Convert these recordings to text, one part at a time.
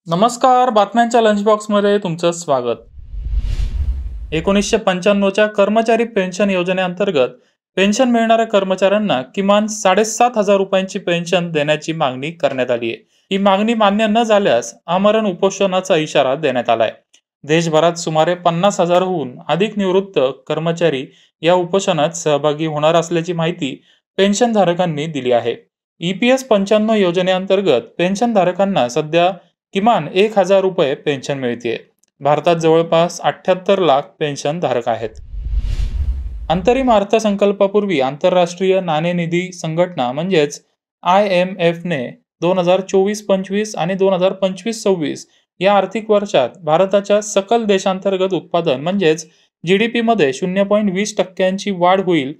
नमस्कार, बातम्यांच्या लंच बॉक्समध्ये तुमचं स्वागत. 1995च्या कर्मचारी पेन्शन योजनेअंतर्गत पेन्शन मिळणाऱ्या कर्मचाऱ्यांना किमान 7,500 रुपयांची पेन्शन देण्याची मागणी करण्यात आली आहे. ही मागणी मान्य न झाल्यास आमरण उपोषणाचा इशारा देण्यात आलाय. देशभरात सुमारे 50,000हून अधिक निवृत्त कर्मचारी या उपोषणात सहभागी होणार असल्याची माहिती पेन्शनधारकांनी दिली आहे. EPS 95 योजनेअंतर्गत पेन्शनधारकांना सध्या किमान 1,000 रुपये पेन्शन मिळते. भारतात जवळपास 78 लाख पेन्शन धारक आहेत. अंतरिम अर्थसंकल्पापूर्वी आंतरराष्ट्रीय नाणेनिधी संघटना म्हणजेच IMF ने 2024-25 आणि 2025-26 या आर्थिक वर्षात भारताच्या सकल देशांतर्गत उत्पादन म्हणजेच GDP मध्ये 0.20% वाढ होईल.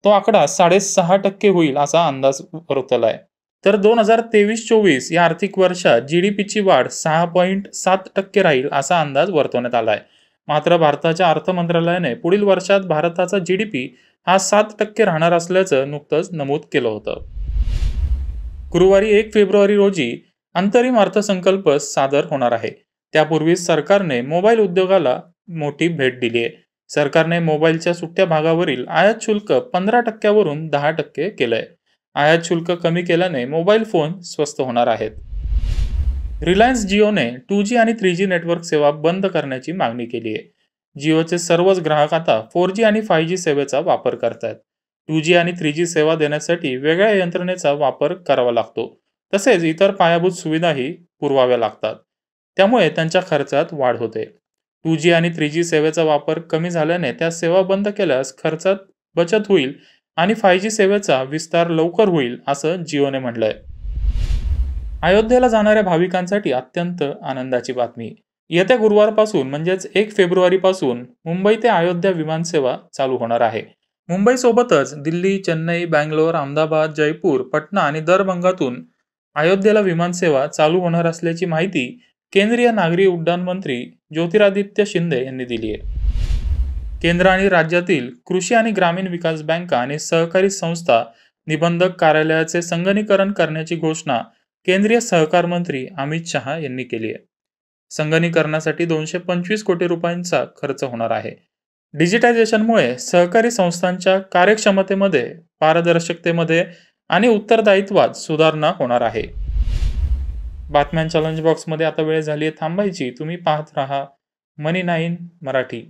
तो आकडा 6.5% होईल असा अंदाज वर्तवलाय. तर 2023-24 या आर्थिक वर्षात GDPची वाढ 6.7% राहील असा अंदाज वर्तवण्यात आलाय. मात्र भारताच्या अर्थ मंत्रालयाने पुढील वर्षात भारताचा GDP हा 7% राहणार असल्याचं नुकतंच नमूद केलं होतं. गुरुवारी 1 फेब्रुवारी रोजी अंतरिम अर्थसंकल्प सादर होणार आहे. त्यापूर्वी सरकारने मोबाईल उद्योगाला मोठी भेट दिली आहे. सरकारने मोबाईलच्या सुट्ट्या भागावरील आयात शुल्क 15% वरून 10% केलंय. आयात शुल्क कमी केल्याने मोबाईल फोन स्वस्त होणार आहेत. रिलायन्स जिओने 2G आणि 3G नेटवर्क सेवा बंद करण्याची मागणी केली आहे. जिओचे सर्वच ग्राहक आता 4G आणि 5G सेवेचा वापर करतात. 2G आणि 3G सेवा देण्यासाठी वेगळ्या यंत्रणेचा वापर करावा लागतो. तसेच इतर पायाभूत सुविधाही पुरवाव्या लागतात. त्यामुळे त्यांच्या खर्चात वाढ होते. 2G आणि 3G सेवेचा वापर कमी झाल्याने त्या सेवा बंद केल्यास खर्चात बचत होईल आणि 5G सेवेचा विस्तार लवकर होईल असं जिओने म्हटलंय. अयोध्येला जाणाऱ्या भाविकांसाठी अत्यंत आनंदाची बातमी. येत्या गुरुवारपासून म्हणजेच 1 फेब्रुवारीपासून मुंबई ते अयोध्या विमानसेवा चालू होणार आहे. मुंबईसोबतच दिल्ली, चेन्नई, बँगलोर, अहमदाबाद, जयपूर, पटना आणि दरभंगातून अयोध्येला विमानसेवा चालू होणार असल्याची माहिती केंद्रीय नागरी उड्डाण मंत्री ज्योतिरादित्य शिंदे यांनी दिली आहे. केंद्र आणि राज्यातील कृषी आणि ग्रामीण विकास बँका आणि सहकारी संस्था निबंधक कार्यालयाचे संगणकीकरण करण्याची घोषणा केंद्रीय सहकार मंत्री अमित शहा यांनी केली आहे. संगणकीकरणासाठी 225 कोटी रुपयांचा खर्च होणार आहे. डिजिटायझेशनमुळे सहकारी संस्थांच्या कार्यक्षमतेमध्ये, पारदर्शकतेमध्ये आणि उत्तरदायित्वात सुधारणा होणार आहे. बातम्यांच्या लंच बॉक्समध्ये आता वेळ झाली आहे थांबायची. तुम्ही पाहत राहा मनी 9 मराठी.